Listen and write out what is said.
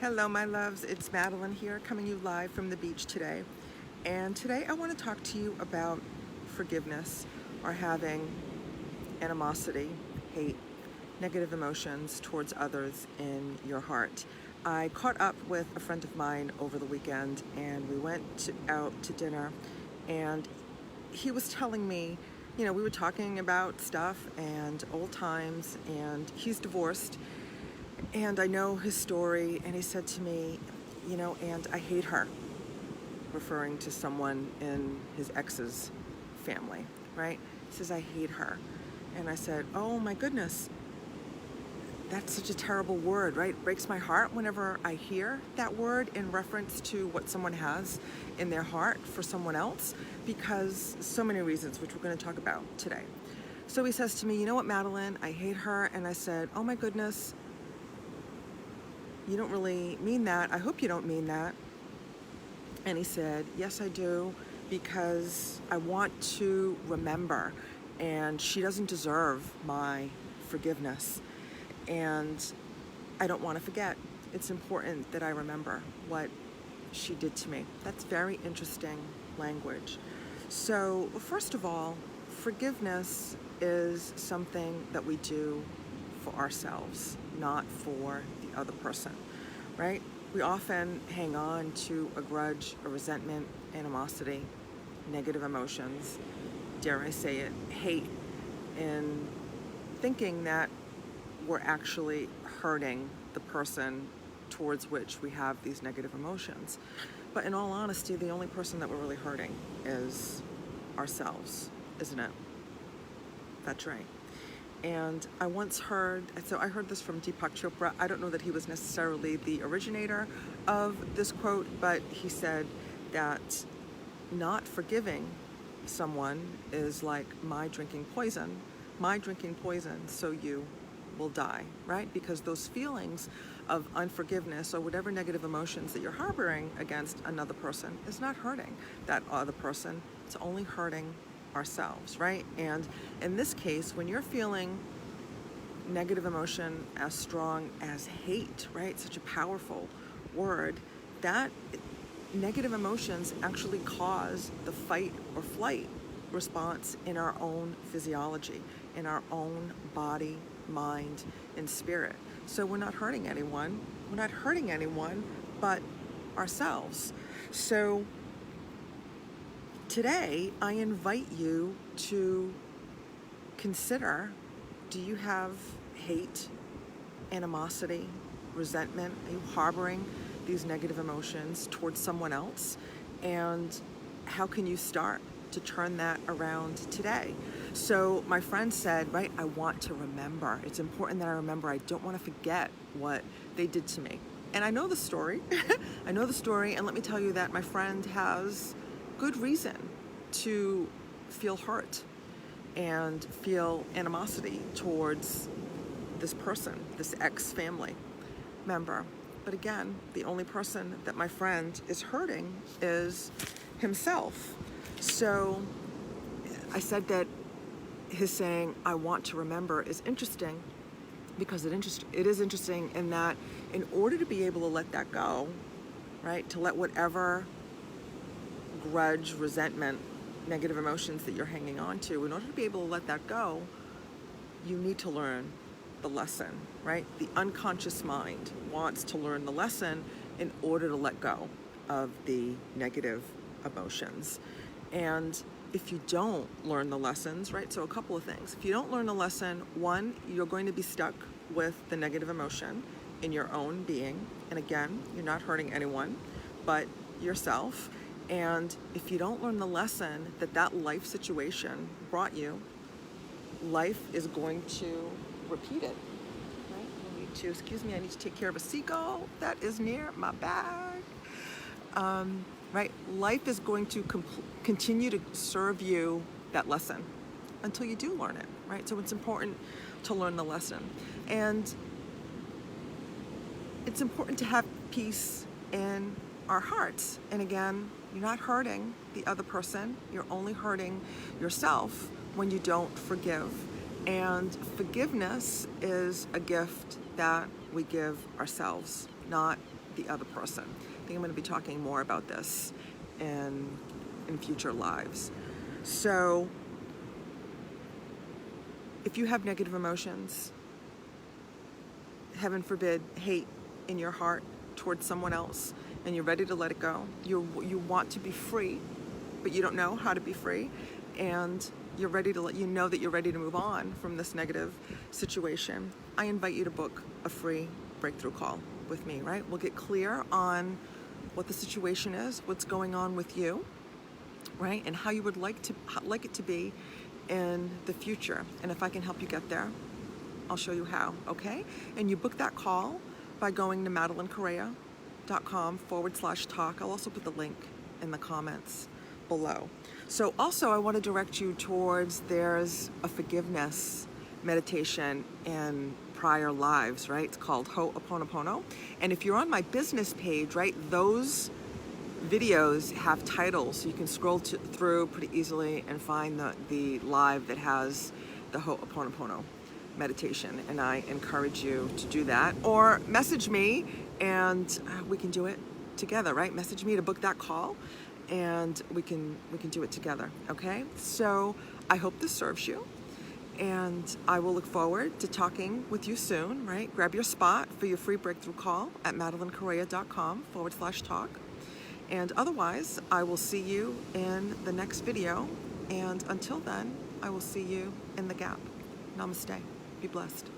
Hello, my loves. It's Madeline here, coming you live from the beach today. And today I want to talk to you about forgiveness, or having animosity, hate, negative emotions towards others in your heart. I caught up with a friend of mine over the weekend, and we went out to dinner, and he was telling me, we were talking about stuff and old times, and he's divorced. And I know his story, and he said to me, and I hate her, referring to someone in his ex's family, right? He says, I hate her. And I said, oh my goodness, that's such a terrible word, right? It breaks my heart whenever I hear that word in reference to what someone has in their heart for someone else, because so many reasons, which we're going to talk about today. So he says to me, you know what, Madeline, I hate her. And I said, oh my goodness, you don't really mean that. I hope you don't mean that. And he said, yes, I do, because I want to remember, and she doesn't deserve my forgiveness, and I don't want to forget. It's important that I remember what she did to me. That's very interesting language. So first of all, forgiveness is something that we do for ourselves, not for the other person, right? We often hang on to a grudge, a resentment, animosity, negative emotions, dare I say it, hate, in thinking that we're actually hurting the person towards which we have these negative emotions. But in all honesty, the only person that we're really hurting is ourselves, isn't it? That's right. And I once heard, so I heard this from Deepak Chopra. I don't know that he was necessarily the originator of this quote, but he said that not forgiving someone is like my drinking poison, so you will die, right? Because those feelings of unforgiveness or whatever negative emotions that you're harboring against another person is not hurting that other person. It's only hurting ourselves, right? And in this case, when you're feeling negative emotion as strong as hate, right? Such a powerful word, that negative emotions actually cause the fight or flight response in our own physiology, in our own body, mind, and spirit. So we're not hurting anyone. We're not hurting anyone but ourselves. So today, I invite you to consider, do you have hate, animosity, resentment? Are you harboring these negative emotions towards someone else? And how can you start to turn that around today? So my friend said, right, I want to remember. It's important that I remember. I don't want to forget what they did to me. And I know the story. I know the story. And let me tell you that my friend has good reason to feel hurt and feel animosity towards this person, this ex-family member. But again, the only person that my friend is hurting is himself. So I said that his saying, I want to remember, is interesting, because it is interesting in that in order to be able to let that go, right, to let whatever grudge, resentment, negative emotions that you're hanging on to, in order to be able to let that go, you need to learn the lesson, right? The unconscious mind wants to learn the lesson in order to let go of the negative emotions. And if you don't learn the lessons, right, so a couple of things. If you don't learn the lesson, one, you're going to be stuck with the negative emotion in your own being. And again, you're not hurting anyone but yourself. And if you don't learn the lesson that life situation brought you, life is going to repeat it, right? I need to take care of a seagull that is near my bag. Right? Life is going to continue to serve you that lesson until you do learn it, right? So it's important to learn the lesson. And it's important to have peace in our hearts. And again, you're not hurting the other person. You're only hurting yourself when you don't forgive. And forgiveness is a gift that we give ourselves, not the other person. I think I'm going to be talking more about this in future lives. So if you have negative emotions, heaven forbid, hate in your heart towards someone else, and you're ready to let it go, you want to be free, but you don't know how to be free, and you're ready to you're ready to move on from this negative situation, I invite you to book a free breakthrough call with me, right? We'll get clear on what the situation is, what's going on with you, right? And how you would like it to be in the future. And if I can help you get there, I'll show you how, okay? And you book that call by going to MadelineCorrea.com/talk. I'll also put the link in the comments below. So also I want to direct you towards, there's a forgiveness meditation in prior lives, right? It's called Ho'oponopono. And if you're on my business page, right, those videos have titles, so you can scroll through pretty easily and find the live that has the Ho'oponopono meditation, and I encourage you to do that, or message me and we can do it together, right? Message me to book that call and we can do it together, okay? So I hope this serves you, and I will look forward to talking with you soon, right? Grab your spot for your free breakthrough call at MadelineCorrea.com/talk. And otherwise, I will see you in the next video. And until then, I will see you in the gap. Namaste. Be blessed.